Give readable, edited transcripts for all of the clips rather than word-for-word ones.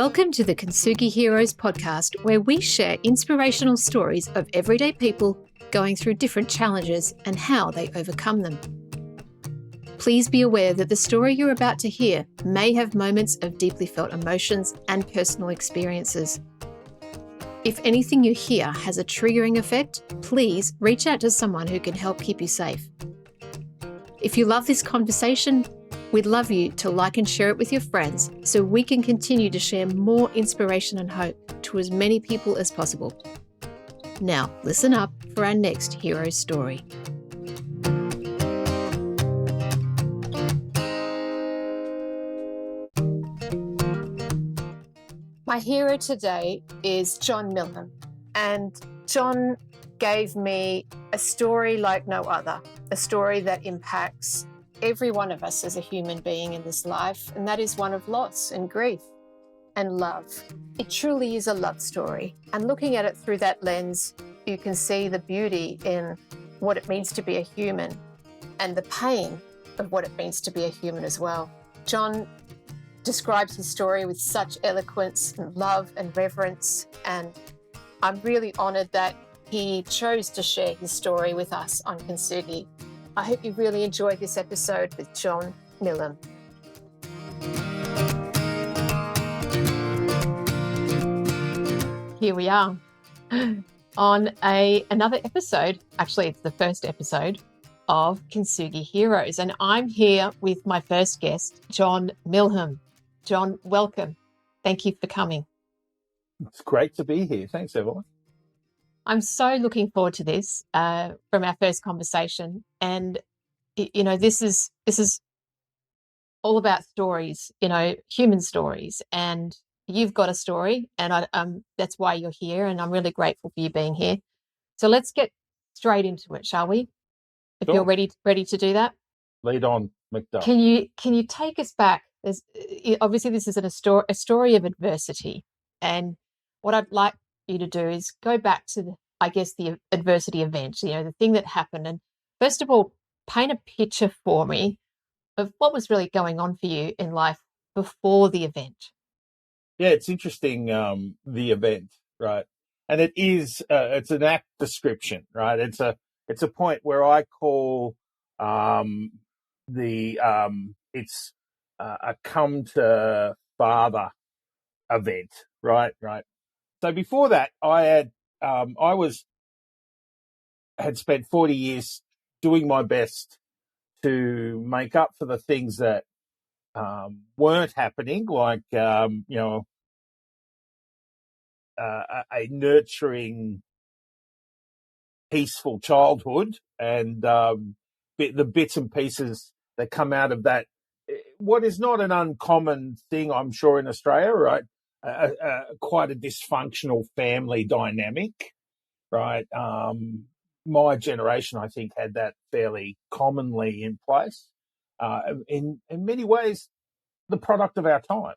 Welcome to the Kintsugi Heroes Podcast, where we share inspirational stories of everyday people going through different challenges and how they overcome them. Please be aware that the story you're about to hear may have moments of deeply felt emotions and personal experiences. If anything you hear has a triggering effect, please reach out to someone who can help keep you safe. If you love this conversation, we'd love you to like and share it with your friends so we can continue to share more inspiration and hope to as many people as possible. Now, listen up for our next hero story. My hero today is John Milham, and John gave me a story like no other, a story that impacts every one of us as a human being in this life, and that is one of loss and grief and love. It truly is a love story, and looking at it through that lens, you can see the beauty in what it means to be a human and the pain of what it means to be a human as well. John describes his story with such eloquence and love and reverence, and I'm really honoured that he chose to share his story with us on Kintsugi. I hope you really enjoyed this episode with John Milham. Here we are on another episode. Actually, it's the first episode of Kintsugi Heroes, and I'm here with my first guest, John Milham. John, welcome. Thank you for coming. It's great to be here. Thanks, everyone. I'm so looking forward to this from our first conversation. And, you know, this is all about stories, you know, human stories. And you've got a story, and that's why you're here. And I'm really grateful for you being here. So let's get straight into it, shall we? If Sure. You're ready to do that. Lead on, McDuff. Can you take us back? Obviously, this is a story of adversity. And what I'd like you to do is go back to the adversity event, you know, the thing that happened. And first of all, paint a picture for me of what was really going on for you in life before the event. Yeah, it's interesting, the event, right? And it is, it's an act description, right? It's a point where I call it's a come to father event, right? So before that, I had spent 40 years doing my best to make up for the things that weren't happening, like a nurturing, peaceful childhood, and the bits and pieces that come out of that. What is not an uncommon thing, I'm sure, in Australia, right? Quite a dysfunctional family dynamic, right? My generation, I think, had that fairly commonly in place. In many ways, the product of our time,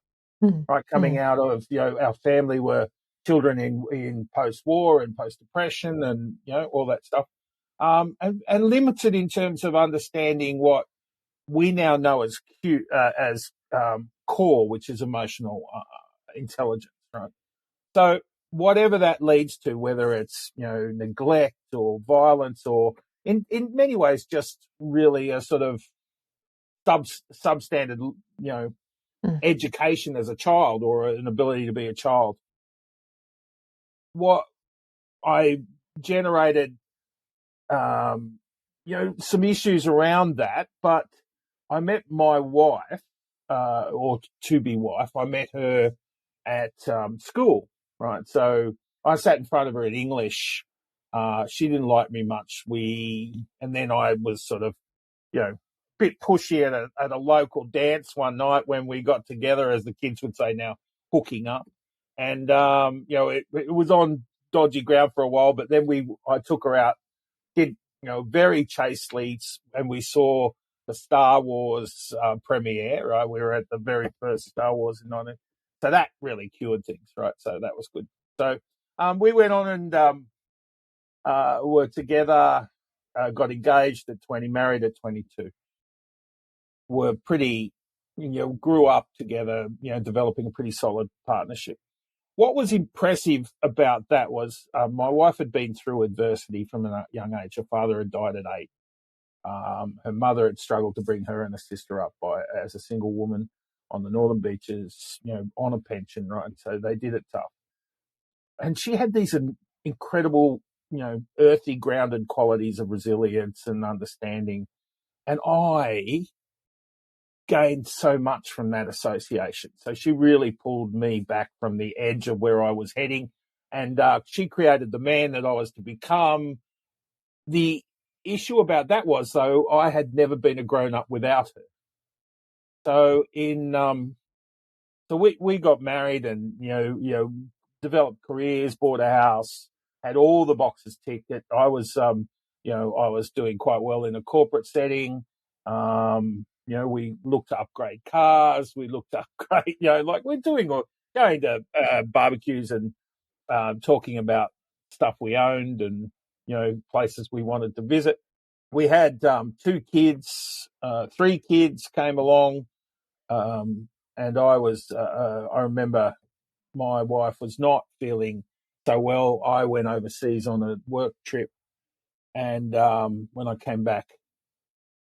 right? Coming out of, you know, our family were children in post-war and post-depression and, you know, all that stuff. And limited in terms of understanding what we now know as core, which is emotional intelligence, right? So whatever that leads to, whether it's, you know, neglect or violence, or in many ways just really a sort of substandard, you know, education as a child, or an ability to be a child. What I generated, you know, some issues around that, but I met my wife, or to-be wife. I met her at school, right? So I sat in front of her in English. She didn't like me much. And then I was sort of, you know, bit pushy at a local dance one night when we got together, as the kids would say now, hooking up. And, you know, it was on dodgy ground for a while, but then I took her out, did, you know, very chastely, and we saw the Star Wars premiere, right? We were at the very first Star Wars in 19. So that really cured things, right? So that was good. So we went on and were together, got engaged at 20, married at 22. Were pretty grew up together, developing a pretty solid partnership. What was impressive about that was my wife had been through adversity from a young age. Her father had died at 8. Her mother had struggled to bring her and her sister up as a single woman on the northern beaches, on a pension, right? So they did it tough. And she had these incredible, earthy, grounded qualities of resilience and understanding. And I gained so much from that association. So she really pulled me back from the edge of where I was heading. And she created the man that I was to become. The issue about that was, though, I had never been a grown-up without her. So we got married and, developed careers, bought a house, had all the boxes ticked. I was, I was doing quite well in a corporate setting. We looked to upgrade cars. We looked to upgrade, like we're doing, going to barbecues and talking about stuff we owned and, places we wanted to visit. We had 2 kids, 3 kids came along. And I remember my wife was not feeling so well. I went overseas on a work trip. And when I came back,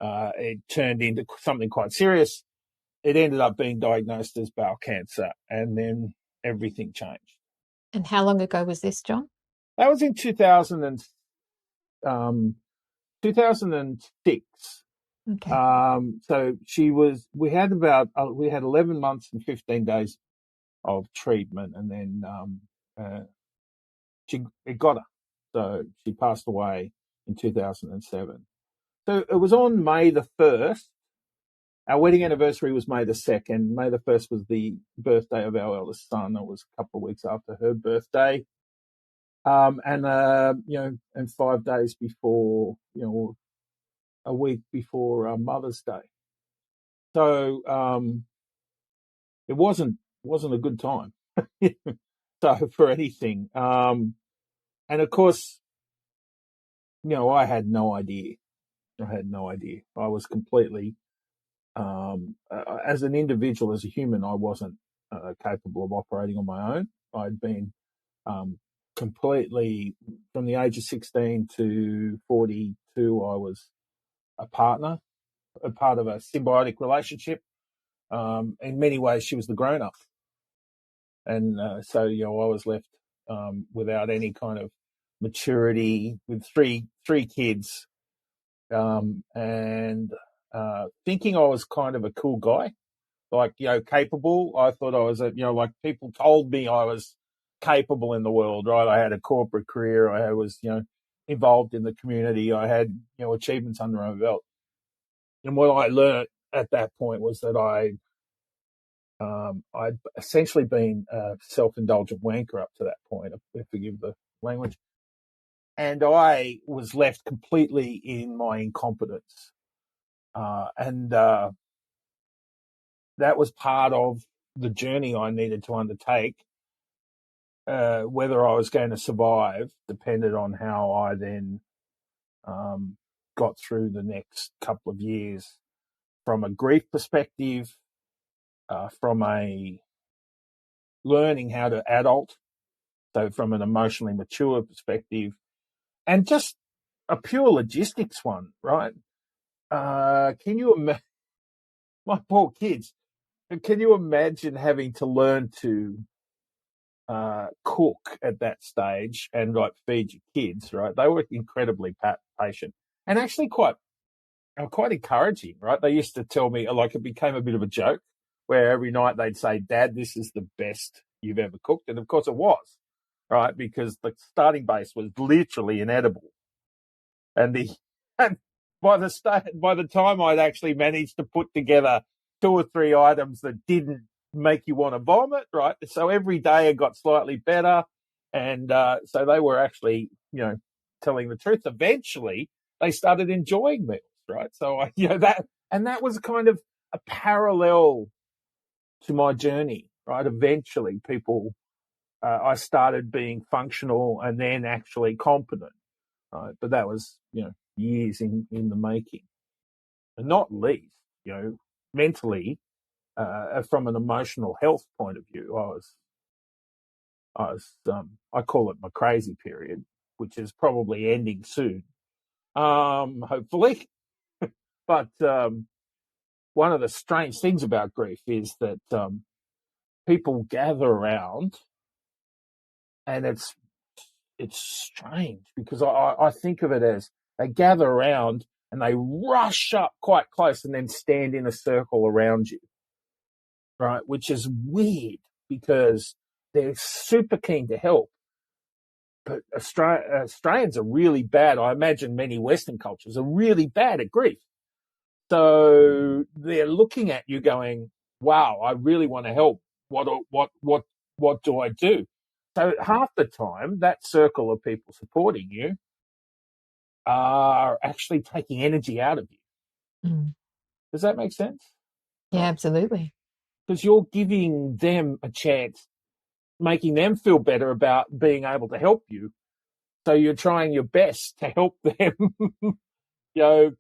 it turned into something quite serious. It ended up being diagnosed as bowel cancer, and then everything changed. And how long ago was this, John? That was in 2006. Okay. So we had 11 months and 15 days of treatment, and then it got her. So she passed away in 2007. So it was on May the 1st. Our wedding anniversary was May the 2nd. May the 1st was the birthday of our eldest son. It was a couple of weeks after her birthday. And 5 days before, a week before Mother's Day. So it wasn't a good time. So for anything. And of course, I had no idea. I was completely, as an individual, as a human, I wasn't capable of operating on my own. I'd been completely, from the age of 16 to 42, I was a partner, a part of a symbiotic relationship. In many ways, she was the grown-up. And so, I was left without any kind of maturity with three kids, and thinking I was kind of a cool guy, like, capable. I thought I was, like people told me I was capable in the world, right? I had a corporate career. I was, involved in the community. I had, achievements under my belt. And what I learned at that point was that I'd essentially been a self-indulgent wanker up to that point, if forgive the language. And I was left completely in my incompetence. And that was part of the journey I needed to undertake. Whether I was going to survive depended on how I then got through the next couple of years from a grief perspective, from a learning how to adult, so from an emotionally mature perspective, and just a pure logistics one, right? Can you imagine, my poor kids, can you imagine having to learn to cook at that stage and like feed your kids, right? They were incredibly patient and actually quite encouraging, right? They used to tell me, like, it became a bit of a joke where every night they'd say, "Dad, this is the best you've ever cooked." And of course it was, right? Because the starting base was literally inedible. And and by the time I'd actually managed to put together 2 or 3 items that didn't make you want to vomit, right? So every day it got slightly better. And so they were actually, telling the truth. Eventually they started enjoying meals, right? So that was kind of a parallel to my journey, right? Eventually I started being functional and then actually competent, right? But that was, years in the making. And not least, mentally, from an emotional health point of view, I call it my crazy period, which is probably ending soon, hopefully. But one of the strange things about grief is that people gather around, and it's strange because I think of it as they gather around and they rush up quite close and then stand in a circle around you, right? Which is weird because they're super keen to help. But Australians are really bad. I imagine many Western cultures are really bad at grief. So they're looking at you going, wow, I really want to help. What do I do? So half the time, that circle of people supporting you are actually taking energy out of you. Mm. Does that make sense? Yeah, absolutely. Because you're giving them a chance, making them feel better about being able to help you. So you're trying your best to help them,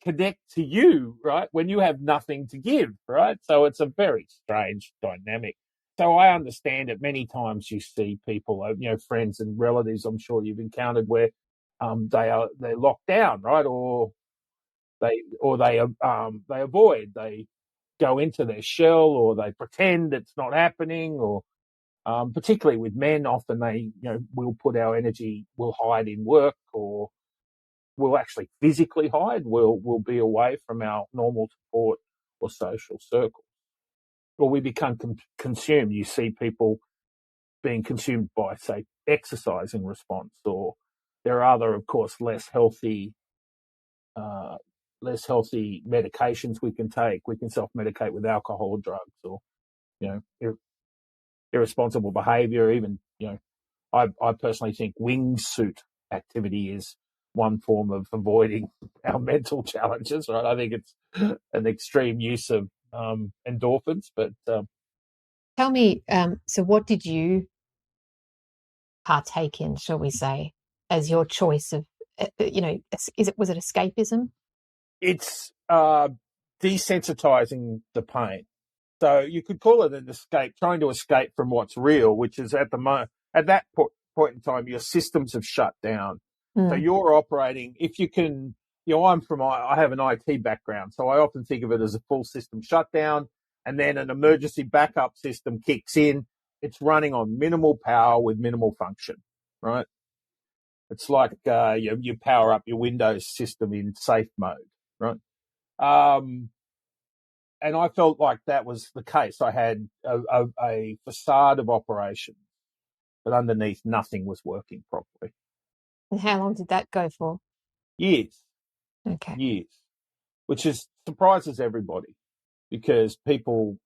connect to you, right? When you have nothing to give, right? So it's a very strange dynamic. So I understand it. Many times you see people, friends and relatives, I'm sure you've encountered where they're locked down, right? Or they avoid, they go into their shell, or they pretend it's not happening, or particularly with men, often they, will put our energy, will hide in work, or we'll actually physically hide. We'll be away from our normal support or social circle, or we become consumed. You see people being consumed by, say, exercise in response, or there are other, of course, uh, less healthy medications we can take. We can self-medicate with alcohol, drugs, or irresponsible behaviour. Even I personally think wingsuit activity is one form of avoiding our mental challenges, right? I think it's an extreme use of endorphins, but Tell me, so what did you partake in, shall we say, as your choice of, was it escapism? it's desensitizing the pain. So you could call it an escape, trying to escape from what's real, which is at that point in time, your systems have shut down. So Mm. you're operating, if you can, I have an IT background, so I often think of it as a full system shutdown, and then an emergency backup system kicks in. It's running on minimal power with minimal function, right? It's like you power up your Windows system in safe mode, right? Um, and I felt like that was the case. I had a facade of operation, but underneath nothing was working properly. And how long did that go for? Years, Okay. years, which surprises everybody because people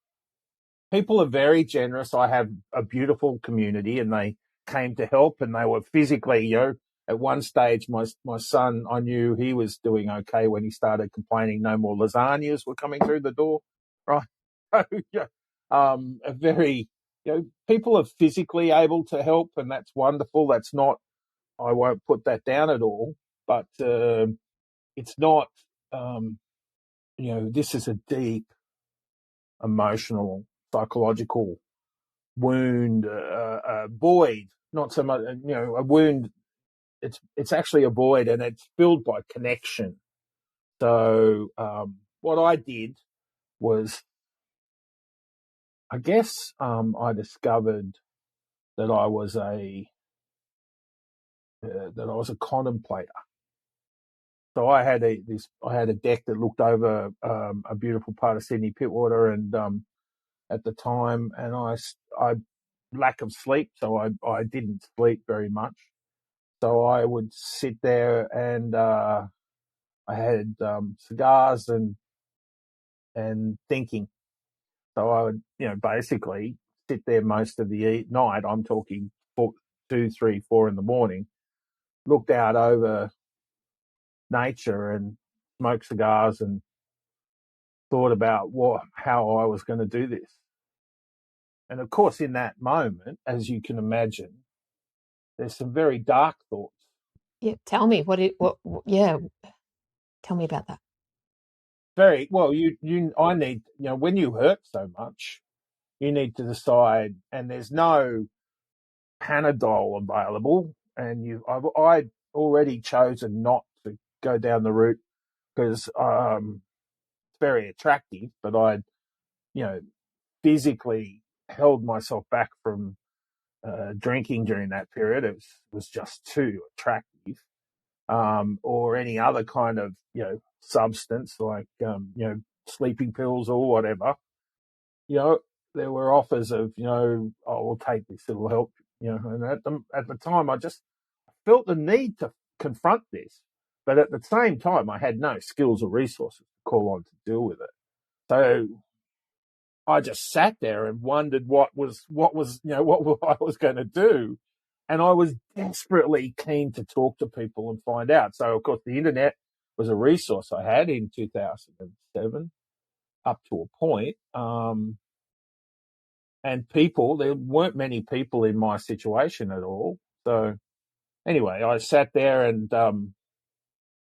are very generous. I have a beautiful community, and they came to help, and they were physically, at one stage, my son, I knew he was doing okay when he started complaining no more lasagnas were coming through the door, right? Yeah, a very, people are physically able to help, and that's wonderful. That's not, I won't put that down at all, but it's not, this is a deep emotional, psychological wound, void, not so much, a wound. It's actually a void, and it's filled by connection. So what I did was, I guess, I discovered that I was a contemplator. So I had a deck that looked over a beautiful part of Sydney Pittwater, and at the time, and I lack of sleep, so I didn't sleep very much. So I would sit there, and I had cigars and thinking. So I would, basically sit there most of the night. I'm talking 2, 3, 4 in the morning. Looked out over nature and smoked cigars and thought about how I was going to do this. And of course, in that moment, as you can imagine, there's some very dark thoughts. Yeah. Tell me yeah. Tell me about that. very well. I need, when you hurt so much, you need to decide, and there's no Panadol available, and I'd already chosen not to go down the route because it's very attractive, but I'd, you know, physically held myself back from drinking during that period. It was just too attractive, or any other kind of, substance like, sleeping pills or whatever. There were offers of, oh, we'll take this, it'll help, and at the time I just felt the need to confront this. But at the same time, I had no skills or resources to call on to deal with it. So I just sat there and wondered what I was going to do. And I was desperately keen to talk to people and find out. So, of course, the internet was a resource I had in 2007 up to a point. And there weren't many people in my situation at all. So anyway, I sat there and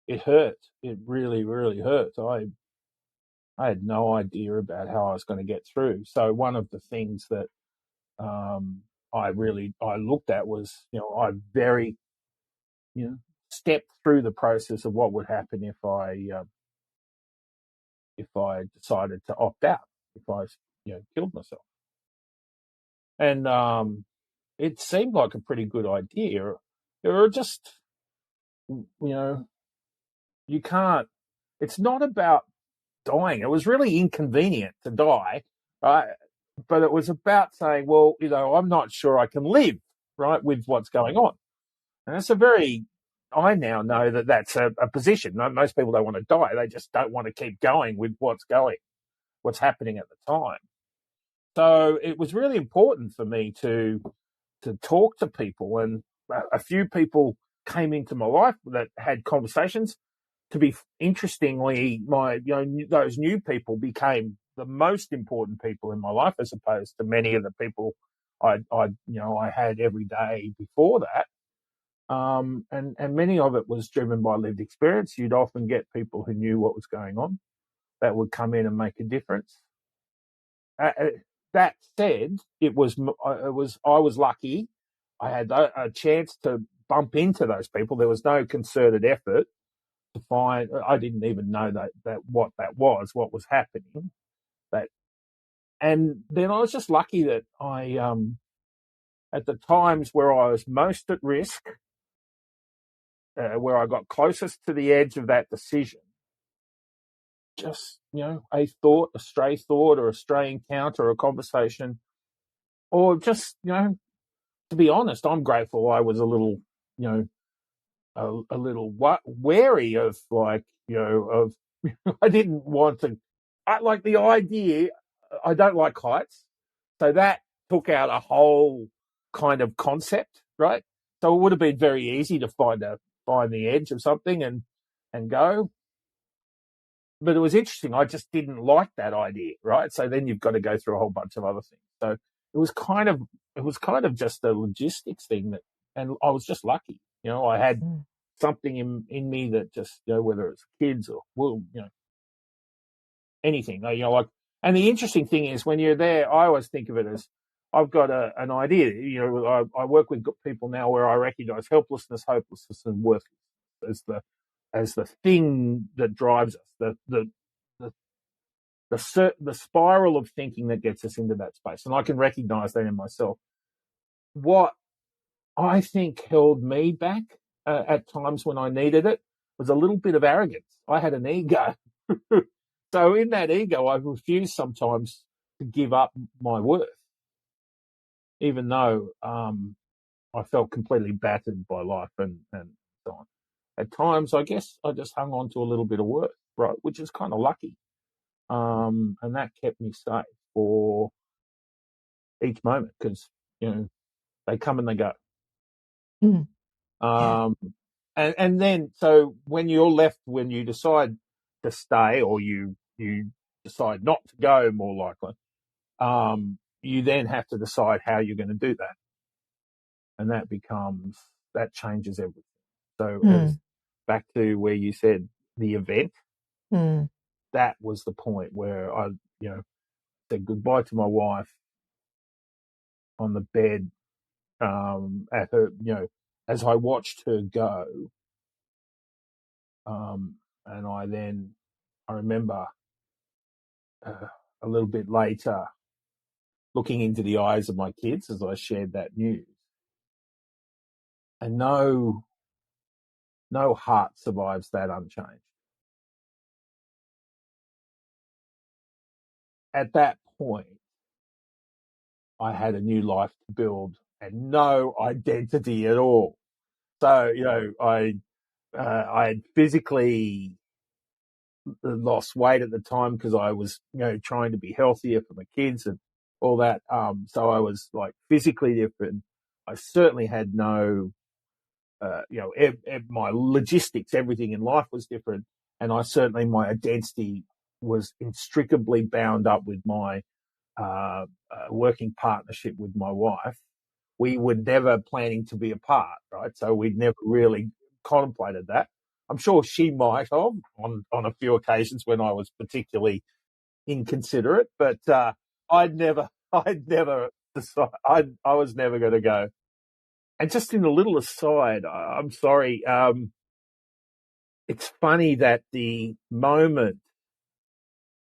it hurt. It really, really hurt. I had no idea about how I was going to get through. So one of the things that I looked at was, I very, stepped through the process of what would happen if I decided to opt out, if I, killed myself. And it seemed like a pretty good idea. Or just, you can't. It's not about dying. It was really inconvenient to die, right? But it was about saying, well, I'm not sure I can live, right, with what's going on. And I now know that that's a position. Most people don't want to die. They just don't want to keep going with what's happening at the time. So it was really important for me to talk to people, and a few people came into my life that had conversations. Interestingly, those new people became the most important people in my life, as opposed to many of the people I had every day before that. And many of it was driven by lived experience. You'd often get people who knew what was going on that would come in and make a difference. That said, I was lucky. I had a chance to bump into those people. There was no concerted effort to find. I didn't even know that what was happening. And then I was just lucky that I, at the times where I was most at risk, where I got closest to the edge of that decision, just, a thought, a stray thought, or a stray encounter, or a conversation, or just, to be honest, I'm grateful I was a little, a little wary of, of I didn't want to. I like the idea. I don't like heights, so that took out a whole kind of concept, right? So it would have been very easy to find the edge of something and go. But it was interesting. I just didn't like that idea, right? So then you've got to go through a whole bunch of other things. So it was kind of just a logistics thing and I was just lucky. I had something in me that just, whether it's kids or, anything, and the interesting thing is when you're there, I always think of it as I've got an idea. I work with people now where I recognize helplessness, hopelessness, and worthlessness as the thing that drives us, the spiral of thinking that gets us into that space. And I can recognize that in myself. What I think held me back at times when I needed it was a little bit of arrogance. I had an ego. So in that ego, I refused sometimes to give up my worth, even though I felt completely battered by life and so on. At times, I guess I just hung on to a little bit of worth, right, which is kind of lucky. And that kept me safe for each moment because, they come and they go. Mm. And then, so when you decide to stay or you decide not to go, more likely, you then have to decide how you're going to do that. And that changes everything. So as back to where you said the event, that was the point where I, said goodbye to my wife on the bed, at her, as I watched her go. And I remember a little bit later looking into the eyes of my kids as I shared that news. And no heart survives that unchanged. At that point, I had a new life to build and no identity at all. So, I had physically lost weight at the time because I was, trying to be healthier for my kids and all that. So I was like physically different. I certainly had no, my logistics, everything in life was different. And my identity was inextricably bound up with my working partnership with my wife. We were never planning to be apart, right? So we'd never really contemplated that. I'm sure she might have on a few occasions when I was particularly inconsiderate, but I'd never decided, I was never going to go. And just in a little aside, I'm sorry, it's funny that the moment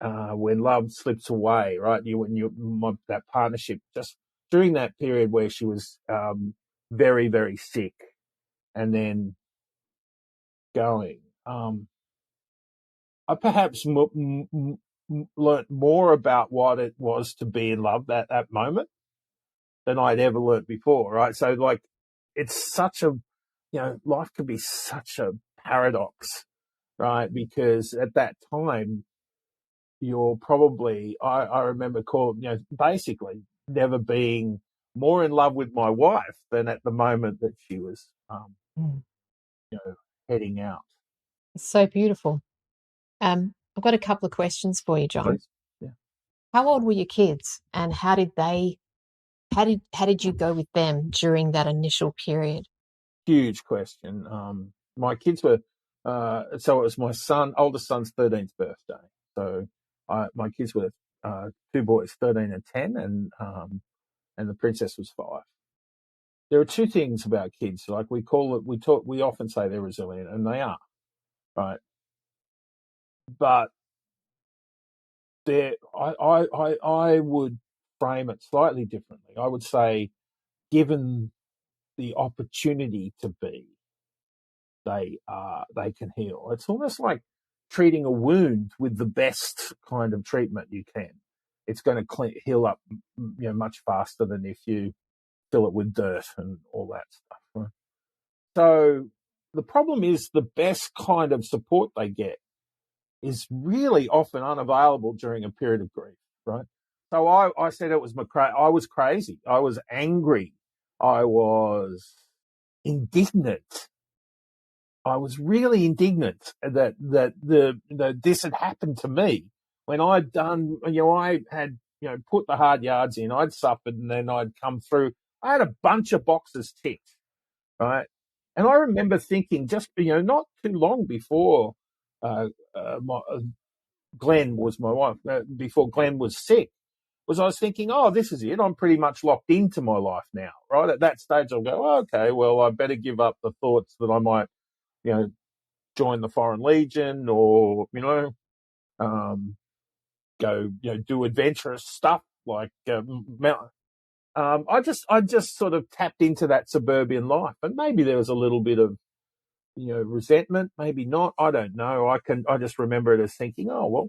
when love slips away, right? That partnership, just during that period where she was very, very sick and then going, I perhaps learnt more about what it was to be in love at that moment than I'd ever learnt before, right? So, like, it's such a, life can be such a paradox, right? Because at that time, you're probably, I remember basically never being more in love with my wife than at the moment that she was, heading out. It's so beautiful. I've got a couple of questions for you, John. Please. Yeah. How old were your kids, and how did you go with them during that initial period? Huge question. My kids were, so it was my oldest son's 13th birthday. So my kids were two boys, 13 and 10, and the princess was 5. There are two things about kids. Like we often say they're resilient, and they are, right? But I would frame it slightly differently. I would say, given the opportunity to be, they can heal. It's almost like treating a wound with the best kind of treatment you can. It's going to heal up, much faster than if you fill it with dirt and all that stuff. Right? So the problem is the best kind of support they get is really often unavailable during a period of grief, right? So I said it was I was crazy. I was angry. I was indignant. I was really indignant that this had happened to me when I'd done, I had, put the hard yards in. I'd suffered, and then I'd come through. I had a bunch of boxes ticked, right? And I remember thinking, just, not too long before Glenn was my wife, before Glenn was sick, I was thinking, oh, this is it. I'm pretty much locked into my life now, right? At that stage, I'll go, oh, okay, well, I better give up the thoughts that I might, join the Foreign Legion or, go, do adventurous stuff like I just sort of tapped into that suburban life, and maybe there was a little bit of, resentment, maybe not. I don't know. I just remember it as thinking, oh, well,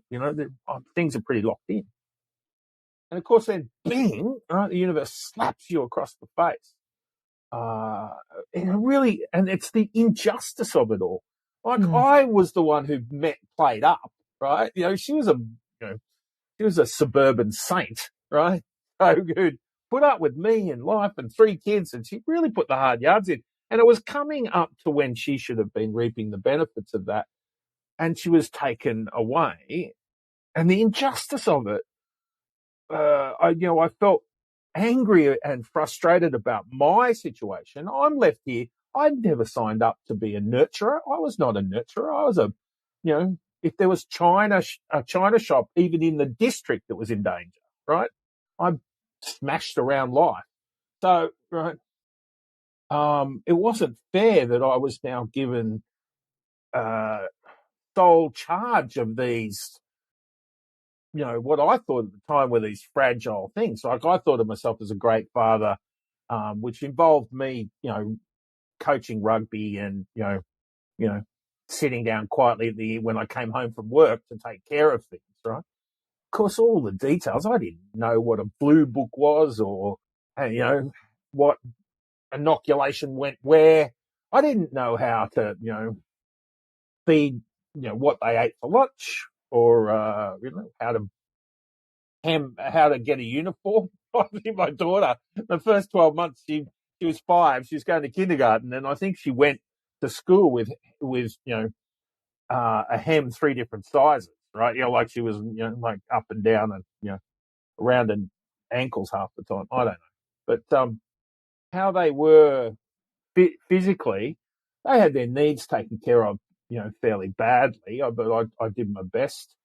things are pretty locked in. And of course, then bing, right, the universe slaps you across the face. And it's the injustice of it all. Like I was the one who played up, right? She was a suburban saint, right? So who'd put up with me and life and 3 kids, and she really put the hard yards in. And it was coming up to when she should have been reaping the benefits of that, and she was taken away. And the injustice of it, I felt angry and frustrated about my situation. I'm left here. I'd never signed up to be a nurturer. I was not a nurturer. I was if there was a China shop, even in the district that was in danger, right? I smashed around life. So, right, it wasn't fair that I was now given sole charge of these, what I thought at the time were these fragile things. Like I thought of myself as a great father, which involved me, coaching rugby and, sitting down quietly when I came home from work to take care of things, right? Of course, all the details, I didn't know what a blue book was or, what inoculation went where. I didn't know how to, feed, what they ate for lunch or, how to get a uniform. I think my daughter, the first 12 months, she was 5. She was going to kindergarten, and I think she went to school with a hem 3 different sizes, right? Like she was, like up and down and, around and ankles half the time. I don't know. But how they were physically, they had their needs taken care of, fairly badly, but I did my best.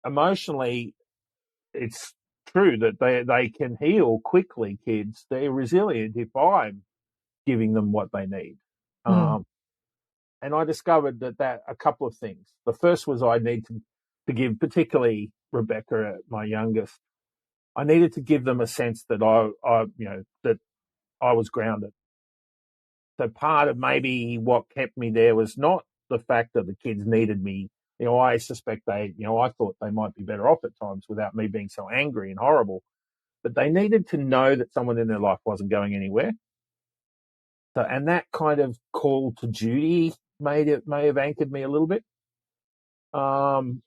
Emotionally, it's true that they can heal quickly, kids. They're resilient if I'm giving them what they need. And I discovered that a couple of things. The first was I need to give, particularly Rebecca, my youngest, I needed to give them a sense that that I was grounded. So part of maybe what kept me there was not the fact that the kids needed me. I suspect I thought they might be better off at times without me being so angry and horrible, but they needed to know that someone in their life wasn't going anywhere. So, and that kind of call to duty may have anchored me a little bit. And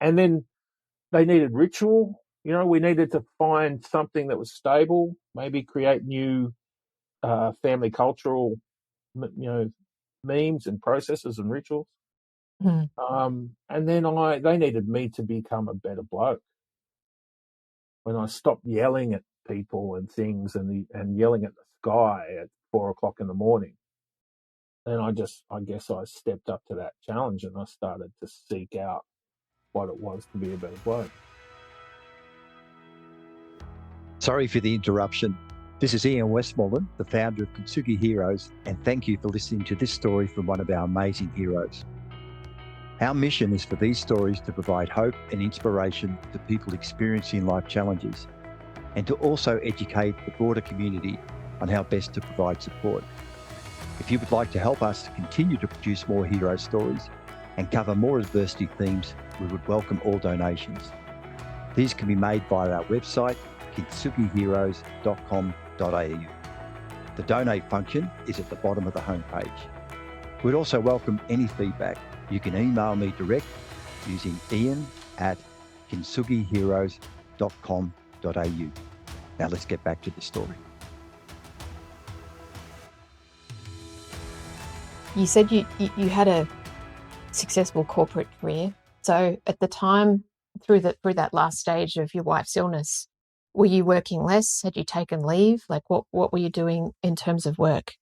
then they needed ritual. We needed to find something that was stable, maybe create new family cultural, memes and processes and rituals. And then they needed me to become a better bloke. When I stopped yelling at people and things and yelling at the sky at 4 o'clock in the morning, then I guess I stepped up to that challenge and I started to seek out what it was to be a better bloke. Sorry for the interruption. This is Ian Westmoreland, the founder of Kintsugi Heroes, and thank you for listening to this story from one of our amazing heroes. Our mission is for these stories to provide hope and inspiration to people experiencing life challenges, and to also educate the broader community on how best to provide support. If you would like to help us to continue to produce more hero stories and cover more adversity themes, we would welcome all donations. These can be made via our website, kintsugiheroes.com.au. The donate function is at the bottom of the homepage. We'd also welcome any feedback. You can email me direct using ian@kintsugiheroes.com.au. Now let's get back to the story. You said you had a successful corporate career. So at the time, through that last stage of your wife's illness, were you working less? Had you taken leave? Like what were you doing in terms of work?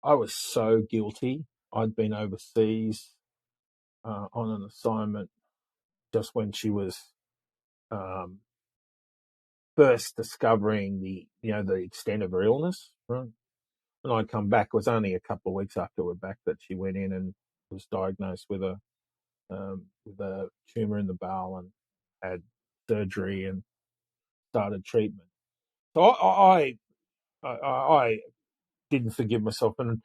I was so guilty. I'd been overseas on an assignment just when she was first discovering the extent of her illness, right? And I'd come back. It was only a couple of weeks after we're back that she went in and was diagnosed with a tumor in the bowel and had surgery and started treatment. So I didn't forgive myself, and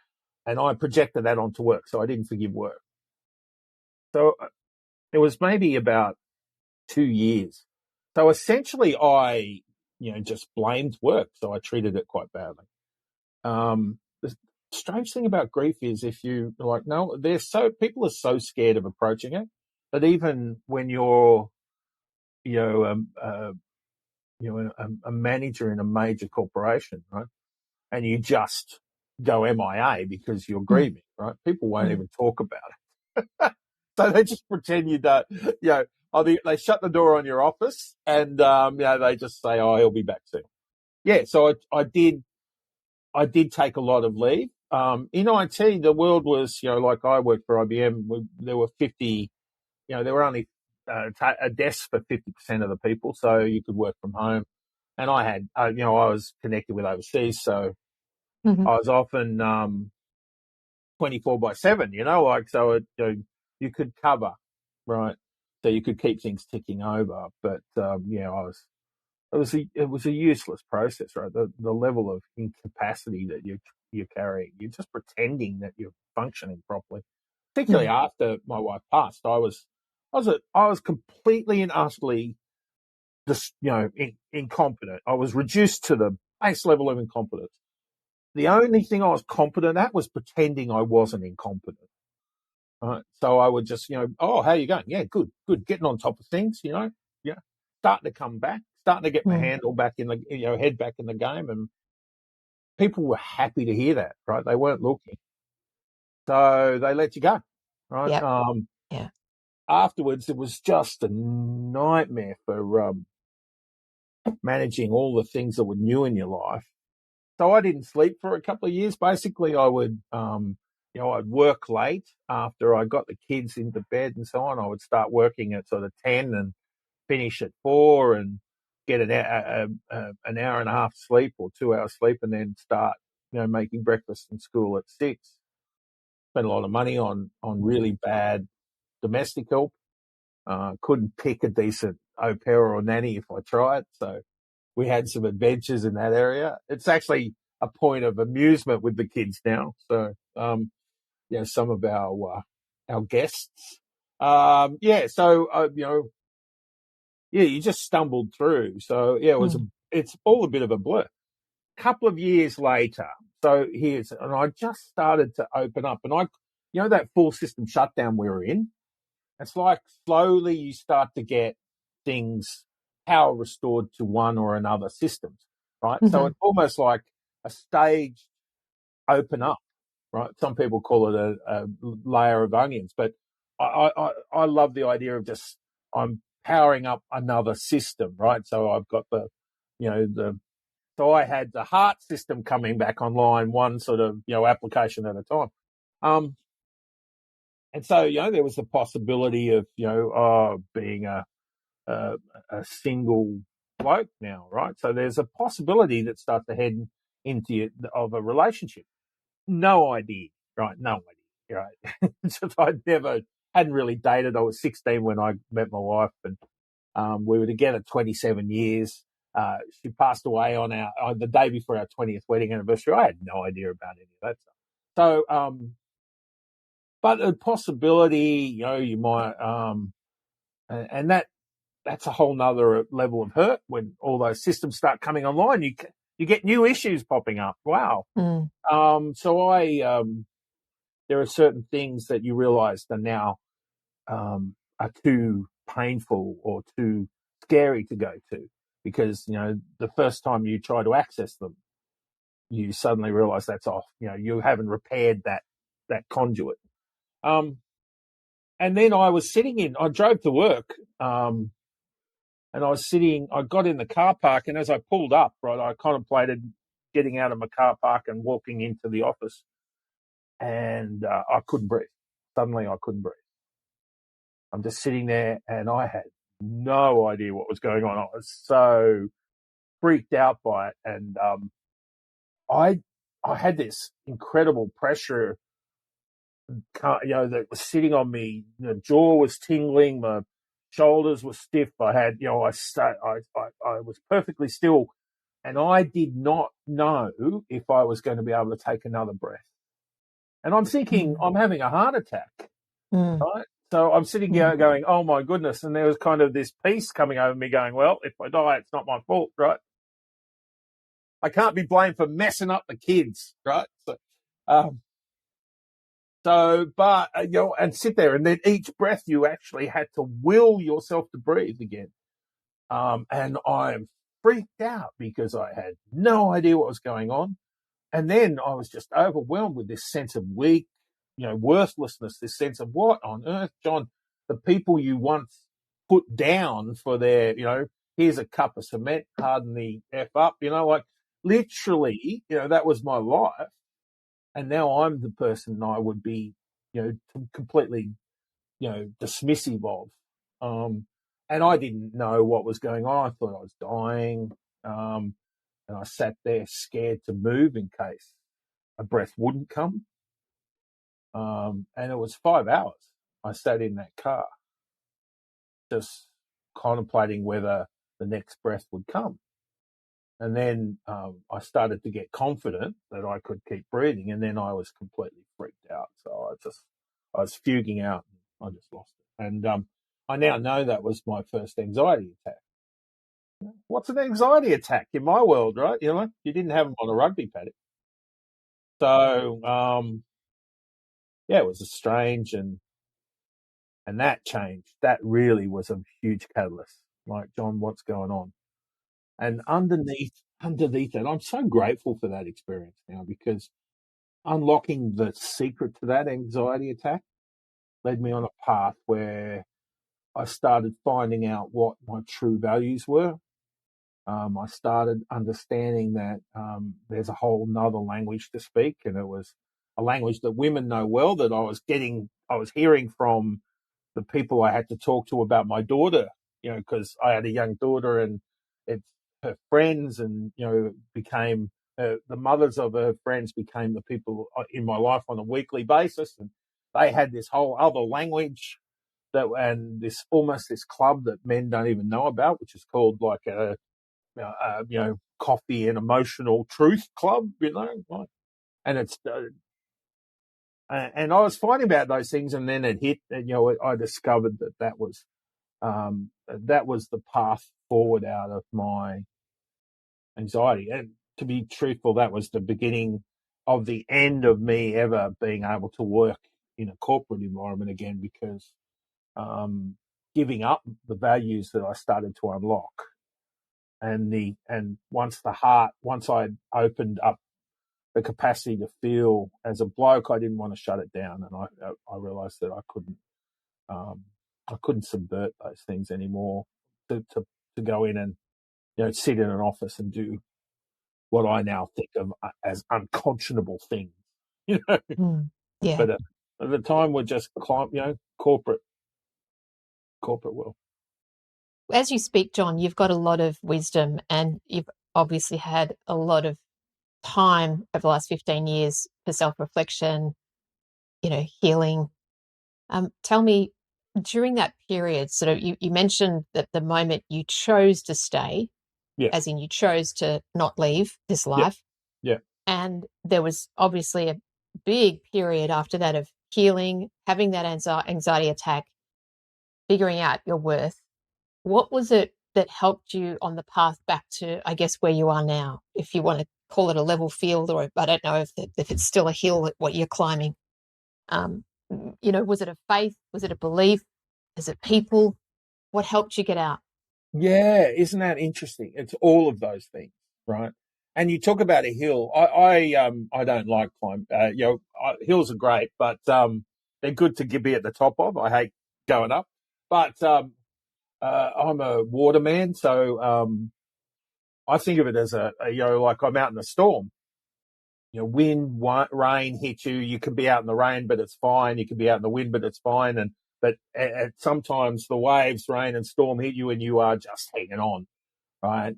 I projected that onto work. So I didn't forgive work. So it was maybe about 2 years. So essentially, I just blamed work. So I treated it quite badly. The strange thing about grief is if you people are so scared of approaching it that even when you're a manager in a major corporation, right, and you just go MIA because you're grieving, right? People won't even talk about it. So they just pretend you don't, they shut the door on your office and, they just say, oh, he'll be back soon. Yeah. So I did take a lot of leave. In IT, the world was, like I worked for IBM, there were 50, there were only a desk for 50% of the people, so you could work from home. And I had, I was connected with overseas, so Mhm. I was often 24/7, you could cover, right? So you could keep things ticking over. But, it was a useless process, right? The level of incapacity that you're carrying, you're just pretending that you're functioning properly. Particularly Mm. after my wife passed, I was completely and utterly just, incompetent. I was reduced to the base level of incompetence. The only thing I was competent at was pretending I wasn't incompetent. Right. So I would just, oh, how you going? Yeah, good, good. Getting on top of things, yeah, starting to come back, starting to get my Mm. handle back in the, head back in the game. And people were happy to hear that, right? They weren't looking. So they let you go, right? Yep. Yeah. Afterwards, it was just a nightmare for managing all the things that were new in your life. So I didn't sleep for a couple of years. Basically, I would, I'd work late after I got the kids into bed and so on. I would start working at sort of 10 and finish at 4 and get an hour and a half sleep or 2 hours sleep, and then start, making breakfast in school at 6. Spent a lot of money on really bad domestic help. Couldn't pick a decent au pair or nanny if I tried. So we had some adventures in that area. It's actually a point of amusement with the kids now. So, some of our guests. You just stumbled through. So it's all a bit of a blur. Couple of years later, and I just started to open up, and that full system shutdown we were in. It's like slowly you start to get things power restored to one or another systems, right? Mm-hmm. So it's almost like a staged open up, right? Some people call it a layer of onions, but I love the idea of just I'm powering up another system, right? So I've got so I had the heart system coming back online, one sort of, application at a time. And so, there was the possibility of, being a single bloke now, right? So there's a possibility that starts to head into of a relationship. No idea, right? No idea, right? Just hadn't really dated. I was 16 when I met my wife, and we were together 27 years. She passed away on the day before our 20th wedding anniversary. I had no idea about any of that stuff. So, but the possibility, you might, and that's a whole nother level of hurt when all those systems start coming online. You get new issues popping up. Wow. Mm. There are certain things that you realize are now are too painful or too scary to go to, because the first time you try to access them, you suddenly realize that's off. You haven't repaired that conduit. And then I drove to work, and I got in the car park, and as I pulled up, right, I contemplated getting out of my car park and walking into the office, and I couldn't breathe. Suddenly I couldn't breathe. I'm just sitting there, and I had no idea what was going on. I was so freaked out by it, and I had this incredible pressure, that was sitting on me. The jaw was tingling, my shoulders were stiff. I had, I was perfectly still, and I did not know if I was going to be able to take another breath. And I'm thinking I'm having a heart attack, right? So I'm sitting here going, oh my goodness. And there was kind of this peace coming over me going, well, if I die, it's not my fault, right? I can't be blamed for messing up the kids, right? And sit there, and then each breath you actually had to will yourself to breathe again. And I'm freaked out because I had no idea what was going on. And then I was just overwhelmed with this sense of worthlessness, this sense of what on earth, John, the people you once put down for their, here's a cup of cement, harden the F up, like literally, that was my life. And now I'm the person I would be, completely, dismissive of. And I didn't know what was going on. I thought I was dying. And I sat there scared to move in case a breath wouldn't come. And it was 5 hours. I sat in that car just contemplating whether the next breath would come. And then I started to get confident that I could keep breathing, and then I was completely freaked out. So I was fuging out, and I just lost it. And I now know that was my first anxiety attack. What's an anxiety attack in my world, right? You didn't have them on a rugby paddock. So, it was a strange, and that changed. That really was a huge catalyst. Like, John, what's going on? And underneath it, I'm so grateful for that experience now, because unlocking the secret to that anxiety attack led me on a path where I started finding out what my true values were. I started understanding that there's a whole nother language to speak, and it was a language that women know well, that I was hearing from the people I had to talk to about my daughter, because I had a young daughter, and her friends and, became the mothers of her friends became the people in my life on a weekly basis. And they had this whole other language and this club that men don't even know about, which is called like a coffee and emotional truth club, like, and it's, and I was finding about those things, and then it hit, and, I discovered that was the path forward out of my anxiety. And to be truthful, that was the beginning of the end of me ever being able to work in a corporate environment again, because giving up the values that I started to unlock. And once I opened up the capacity to feel as a bloke, I didn't want to shut it down, and I realized that I couldn't subvert those things anymore to go in and sit in an office and do what I now think of as unconscionable things, Yeah. But at the time, we're just corporate world. As you speak, John, you've got a lot of wisdom, and you've obviously had a lot of time over the last 15 years for self-reflection, healing. Tell me, during that period, sort of, you mentioned that the moment you chose to stay, as in you chose to not leave this life. Yeah. And there was obviously a big period after that of healing, having that anxiety attack, figuring out your worth. What was it that helped you on the path back to, I guess, where you are now, if you want to call it a level field, or I don't know if it's still a hill at what you're climbing? Was it a faith? Was it a belief? Is it people? What helped you get out? Yeah, isn't that interesting? It's all of those things, right? And you talk about a hill. I don't like climb. Hills are great, but they're good to be at the top of. I hate going up, but I'm a waterman, so I think of it as like I'm out in a storm. Wind, rain hit you. You can be out in the rain, but it's fine. You can be out in the wind, but it's fine. But sometimes the waves, rain and storm hit you, and you are just hanging on, right?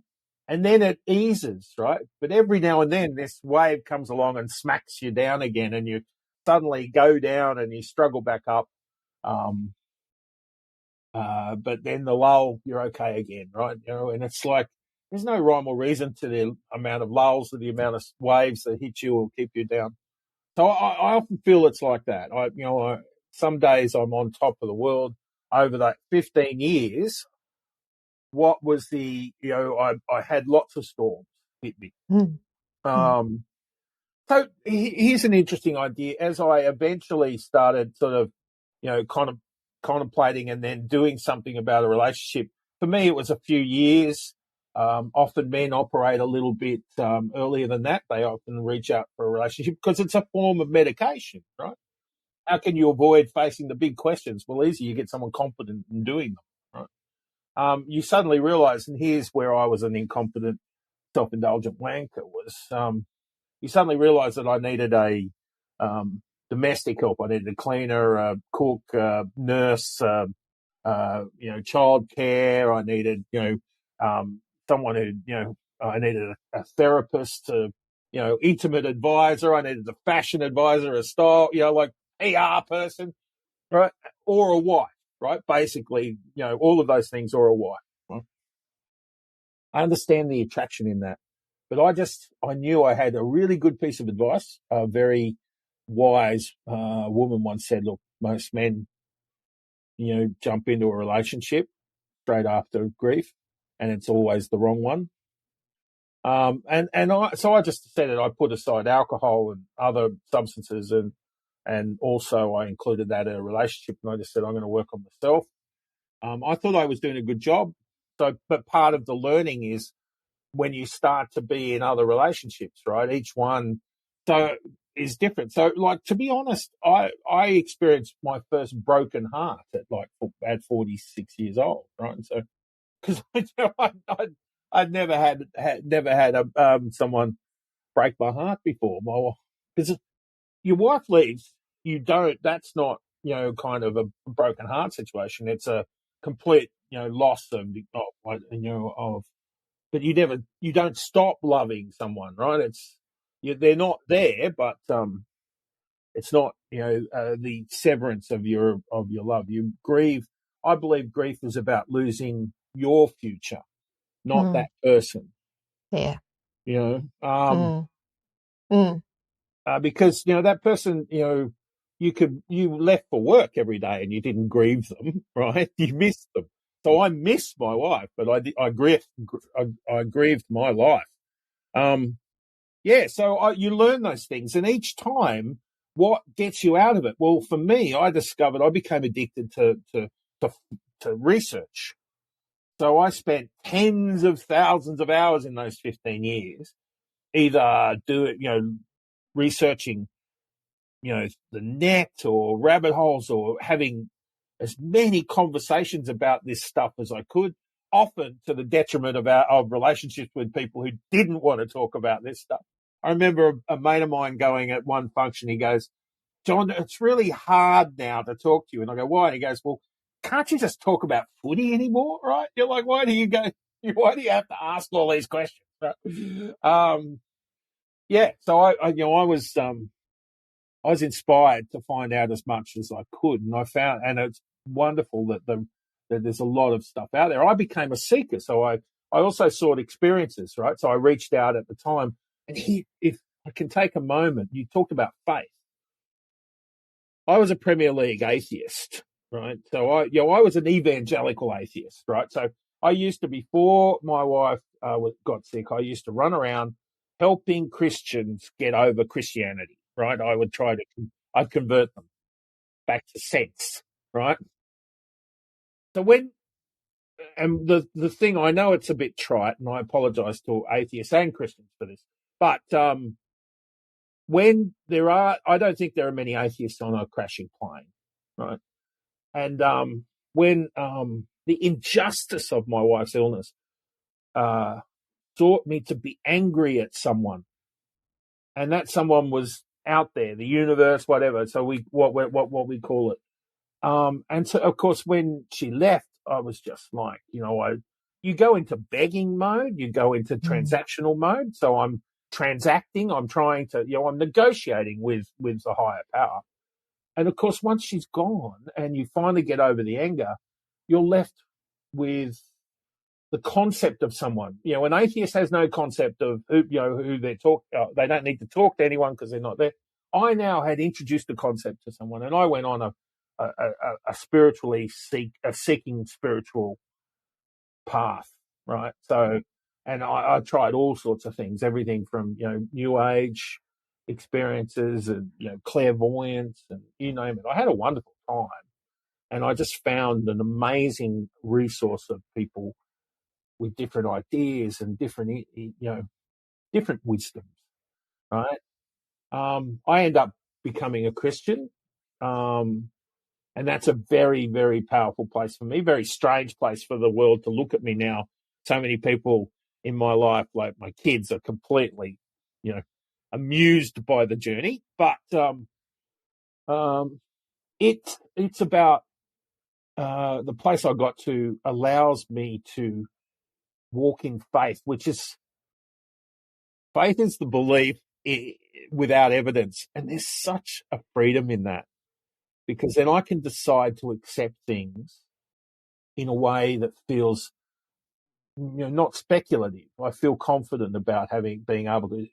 And then it eases, right? But every now and then this wave comes along and smacks you down again, and you suddenly go down and you struggle back up. But then the lull, you're okay again, right? And it's like there's no rhyme or reason to the amount of lulls, or the amount of waves that hit you or keep you down. So I often feel it's like that. Some days I'm on top of the world. Over that 15 years, what was I had lots of storms hit me. So here's an interesting idea. As I eventually started sort of, kind of contemplating and then doing something about a relationship, for me, it was a few years. Often men operate a little bit earlier than that. They often reach out for a relationship because it's a form of medication, right? How can you avoid facing the big questions? Well, easy. You get someone competent in doing them, right? You suddenly realize, and here's where I was an incompetent, self-indulgent wanker, was you suddenly realize that I needed a domestic help. I needed a cleaner, a cook, nurse, childcare. I needed, someone who, I needed a therapist, intimate advisor. I needed a fashion advisor, a style, like PR person, right? Or a wife, right? Basically, all of those things, or a wife. Right? I understand the attraction in that, but I knew I had a really good piece of advice. A very wise woman once said, look, most men, jump into a relationship straight after grief, and it's always the wrong one. So I just said it. I put aside alcohol and other substances, and also I included that in a relationship. And I just said, I'm going to work on myself. I thought I was doing a good job. But part of the learning is when you start to be in other relationships, right? Each one is different. So, like, to be honest, I experienced my first broken heart at 46 years old, right? And so, because I'd never had someone break my heart before. Because your wife leaves, that's not, kind of a broken heart situation. It's a complete, loss of, but you don't stop loving someone, right? They're not there, but, it's not, the severance of your love. You grieve. I believe grief is about losing your future, not that person. Yeah. Because, that person, you left for work every day and you didn't grieve them, right? You missed them. So I miss my wife, but I grieved my life. So you learn those things, and each time, what gets you out of it? Well, for me, I became addicted to research. So I spent tens of thousands of hours in those 15 years, either researching, the net or rabbit holes, or having as many conversations about this stuff as I could, often to the detriment of relationships with people who didn't want to talk about this stuff. I remember a mate of mine going at one function, he goes, John, it's really hard now to talk to you. And I go, why? And he goes, well, can't you just talk about footy anymore, right? You're like, why do you have to ask all these questions? So I was inspired to find out as much as I could, and I found, and it's wonderful that there's a lot of stuff out there. I became a seeker, so I also sought experiences, right? So I reached out at the time, and if I can take a moment, you talked about faith. I was a Premier League atheist, right? So I was an evangelical atheist, right? So I used to, before my wife got sick, I used to run around helping Christians get over Christianity, right? I'd convert them back to sense, right? So and the thing, I know it's a bit trite, and I apologize to atheists and Christians for this, but I don't think there are many atheists on a crashing plane, right? And when the injustice of my wife's illness taught me to be angry at someone, and that someone was out there, the universe, whatever. So what we call it. And so, of course, when she left, I was just like, you go into begging mode, you go into transactional mode. So I'm transacting, I'm trying to, I'm negotiating with the higher power. And of course, once she's gone and you finally get over the anger, you're left with the concept of someone. An atheist has no concept of who they're they don't need to talk to anyone because they're not there. I now had introduced the concept to someone, and I went on a seeking spiritual path, right? So, and I tried all sorts of things, everything from New Age experiences and clairvoyance and you name it. I had a wonderful time, and I just found an amazing resource of people with different ideas and different wisdoms, right? I end up becoming a Christian, and that's a very, very powerful place for me. Very strange place for the world to look at me now. So many people in my life, like my kids, are completely, amused by the journey, but it's about the place I got to allows me to walk in faith, which is faith is the belief without evidence, and there's such a freedom in that, because then I can decide to accept things in a way that feels, not speculative. I feel confident about being able to,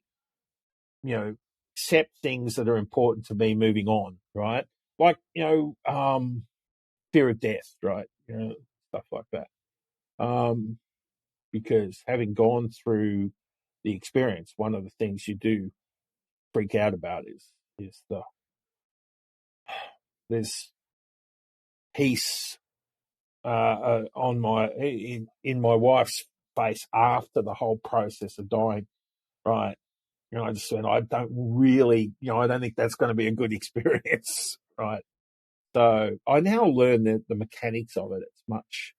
accept things that are important to me moving on, right? Like, fear of death, right? Stuff like that. Because having gone through the experience, one of the things you do freak out about is there's peace on in my wife's face after the whole process of dying, right? I just said, I don't think that's going to be a good experience, right? So I now learn the mechanics of it. It's much,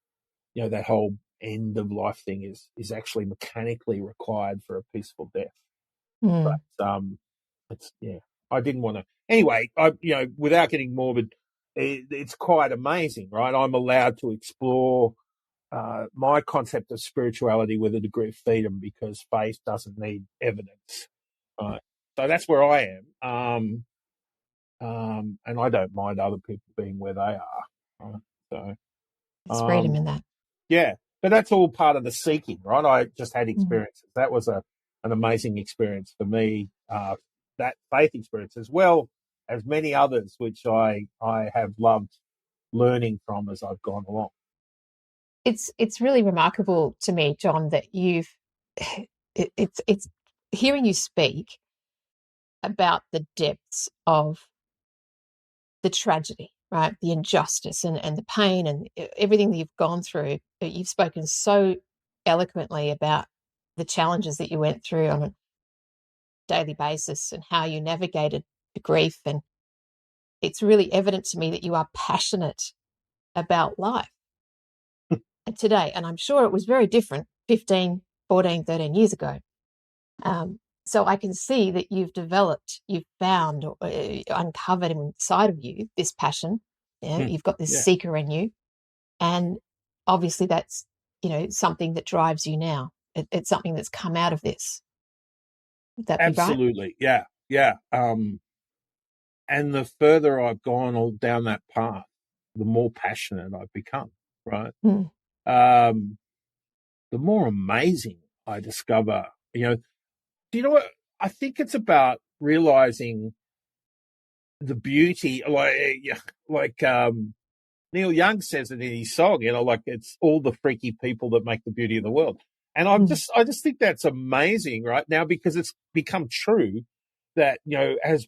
that whole end of life thing is actually mechanically required for a peaceful death. Mm. But I didn't want to. Anyway, without getting morbid, it's quite amazing, right? I'm allowed to explore my concept of spirituality with a degree of freedom because faith doesn't need evidence, right? So that's where I am, and I don't mind other people being where they are, right? So There's freedom in that. yeah, but that's all part of the seeking, right? I just had Mm. experiences. That was an amazing experience for me, that faith experience, as well as many others, which I have loved learning from as I've gone along. It's really remarkable to me, John, that it's hearing you speak about the depths of the tragedy, right? The injustice and the pain and everything that you've gone through. You've spoken so eloquently about the challenges that you went through on a daily basis and how you navigated the grief. And it's really evident to me that you are passionate about life today. And I'm sure it was very different 15, 14, 13 years ago. So I can see that you've found, uncovered inside of you this passion. You've got this seeker in you. And obviously that's, something that drives you now. It's something that's come out of this. Would that be right? Absolutely. Yeah. Yeah. And the further I've gone all down that path, the more passionate I've become, right? Mm. The more amazing I discover, do you know what? I think it's about realizing the beauty, like Neil Young says it in his song, like it's all the freaky people that make the beauty of the world. And I just think that's amazing right now, because it's become true that, as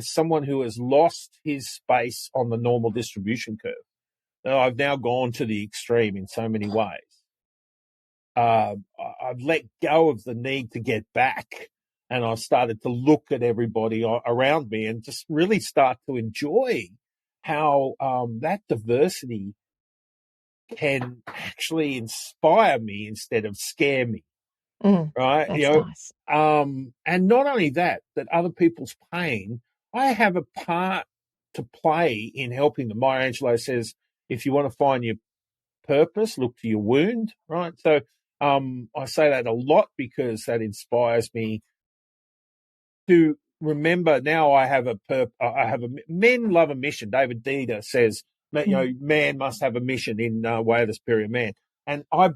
someone who has lost his space on the normal distribution curve, I've now gone to the extreme in so many ways. I've let go of the need to get back, and I've started to look at everybody around me and just really start to enjoy how that diversity can actually inspire me instead of scare me. Right? That's nice. And not only that other people's pain, I have a part to play in helping them. Maya Angelou says, if you want to find your purpose, look to your wound, right? So I say that a lot because that inspires me to remember now I have men love a mission. David Dida says, man must have a mission in Way of the Superior Man. And I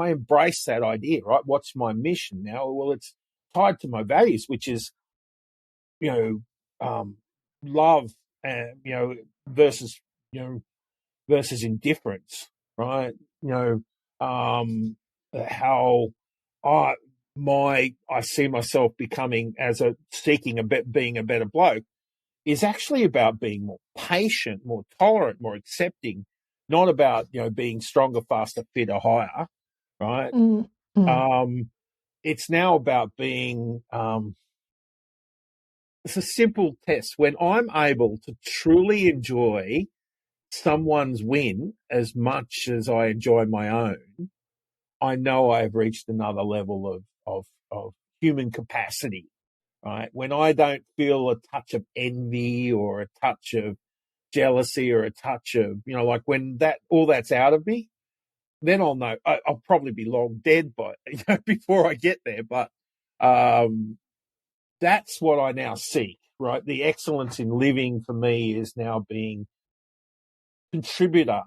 embrace that idea, right? What's my mission now? Well, it's tied to my values, which is, love and, versus indifference, right? How I see myself becoming being a better bloke is actually about being more patient, more tolerant, more accepting, not about, being stronger, faster, fitter, higher, right? It's now about being, it's a simple test. When I'm able to truly enjoy someone's win as much as I enjoy my own, I know I have reached another level of human capacity, right? When I don't feel a touch of envy or a touch of jealousy or a touch of, like when all that's out of me, then I'll know. I'll probably be long dead before I get there. But that's what I now seek, right? The excellence in living for me is now being contributor,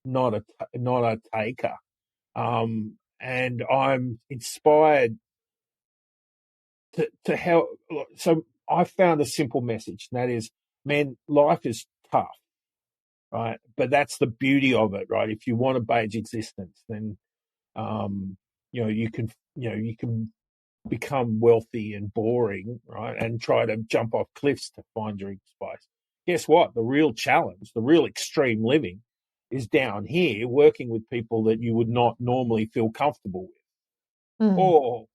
not a taker. And I'm inspired to help. So I found a simple message, and that is, man, life is tough, right? But that's the beauty of it, right? If you want a beige existence, then you can become wealthy and boring, right? And try to jump off cliffs to find your space. Guess what? The real challenge, the real extreme living, is down here, working with people that you would not normally feel comfortable with, or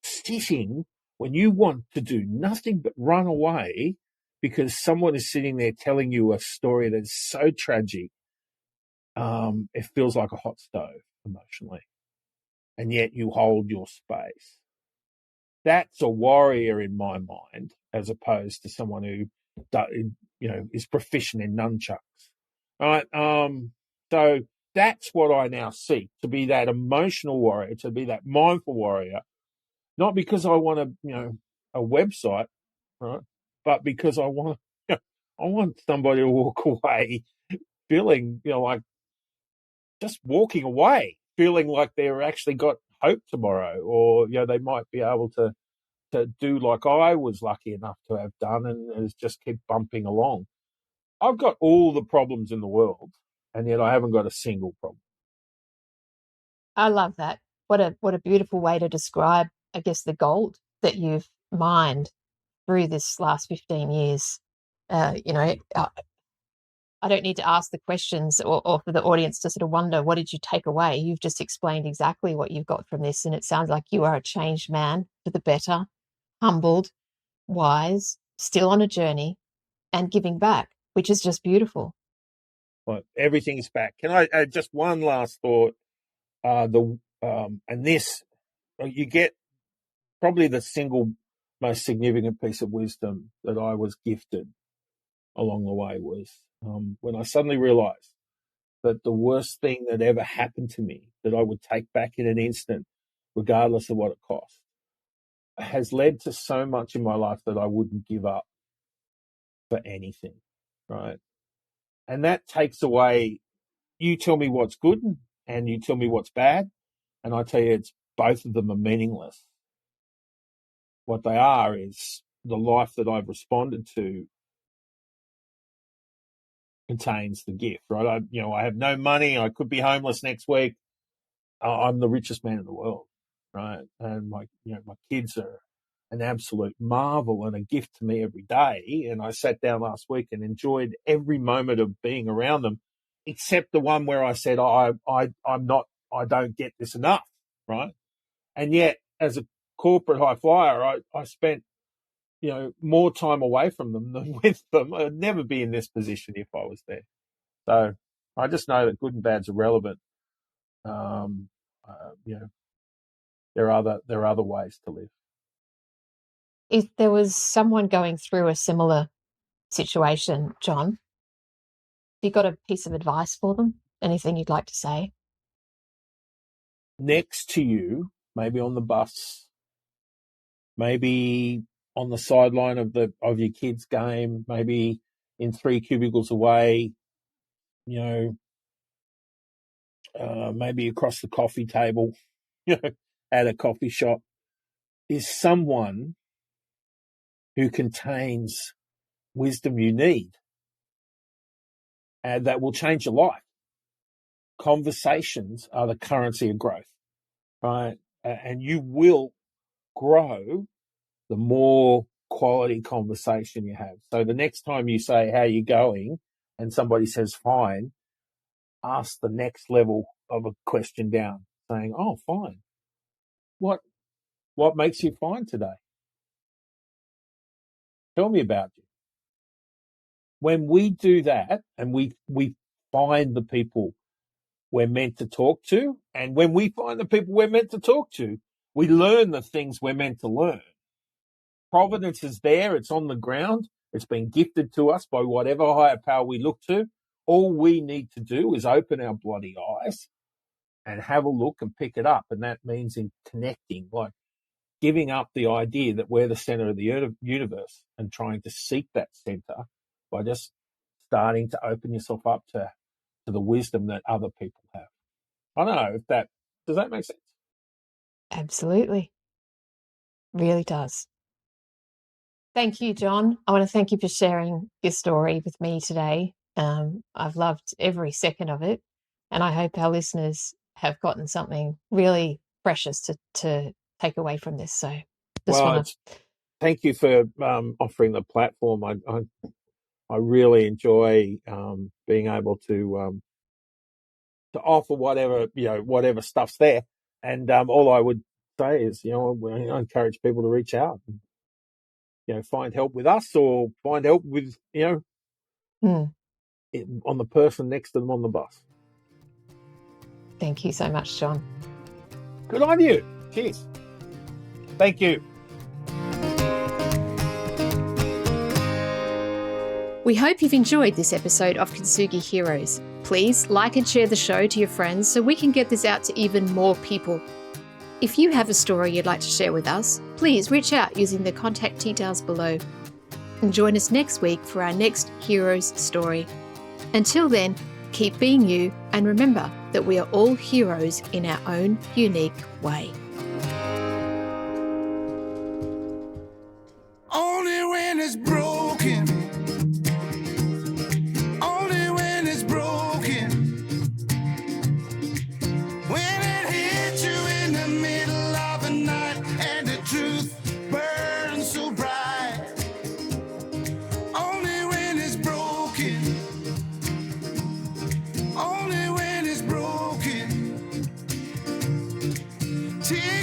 sitting when you want to do nothing but run away because someone is sitting there telling you a story that's so tragic. It feels like a hot stove emotionally, and yet you hold your space. That's a warrior in my mind, as opposed to someone who, is proficient in nunchucks. Right. So that's what I now seek, to be that emotional warrior, to be that mindful warrior, not because I want a website, right? But because I want somebody to walk away feeling, like just walking away, feeling like they're actually got hope tomorrow, or, they might be able to do like I was lucky enough to have done, and has just keep bumping along. I've got all the problems in the world, and yet I haven't got a single problem. I love that. What a beautiful way to describe, I guess, the gold that you've mined through this last 15 years. I don't need to ask the questions or for the audience to sort of wonder, what did you take away? You've just explained exactly what you've got from this. And it sounds like you are a changed man for the better, humbled, wise, still on a journey, and giving back, which is just beautiful. Well, everything's back. Can I add just one last thought? And this, you get probably the single most significant piece of wisdom that I was gifted along the way was when I suddenly realized that the worst thing that ever happened to me, that I would take back in an instant, regardless of what it cost, has led to so much in my life that I wouldn't give up for anything, right? And that takes away, you tell me what's good and you tell me what's bad, and I tell you both of them are meaningless. What they are is the life that I've responded to contains the gift, right? I have no money. I could be homeless next week. I'm the richest man in the world, right? And my kids are an absolute marvel and a gift to me every day. And I sat down last week and enjoyed every moment of being around them, except the one where I said, I don't get this enough, right? And yet, as a corporate high flyer, I spent, more time away from them than with them. I'd never be in this position if I was there. So I just know that good and bad's irrelevant. There are other ways to live. If there was someone going through a similar situation, John, have you got a piece of advice for them? Anything you'd like to say? Next to you, maybe on the bus, maybe on the sideline of your kids' game, maybe in 3 cubicles away, maybe across the coffee table, at a coffee shop, is someone who contains wisdom you need, and that will change your life. Conversations are the currency of growth, right? And you will grow the more quality conversation you have. So the next time you say, how are you going? And somebody says, fine, ask the next level of a question down, saying, oh, fine. What makes you fine today? Tell me about you. When we do that and we find the people we're meant to talk to, and when we find the people we're meant to talk to, we learn the things we're meant to learn. providence is there. It's on the ground. It's been gifted to us by whatever higher power we look to. All we need to do is open our bloody eyes and have a look and pick it up. And that means in connecting, like giving up the idea that we're the center of the universe and trying to seek that center by just starting to open yourself up to the wisdom that other people have. I don't know if does that make sense? Absolutely. Really does. Thank you, John. I want to thank you for sharing your story with me today. I've loved every second of it, and I hope our listeners have gotten something really precious to take away from this. So thank you for offering the platform. I really enjoy being able to offer whatever stuff's there. And all I would say is, I encourage people to reach out and, find help with us or find help with, on the person next to them on the bus. Thank you so much, John. Good on you. Cheers. Thank you. We hope you've enjoyed this episode of Kintsugi Heroes. Please like and share the show to your friends so we can get this out to even more people. If you have a story you'd like to share with us, please reach out using the contact details below. And join us next week for our next hero's story. Until then, keep being you and remember that we are all heroes in our own unique way. Only when it's broken. Only when it's broken. When it hits you in the middle of the night and the truth burns so bright. Only when it's broken. Only when it's broken. Tears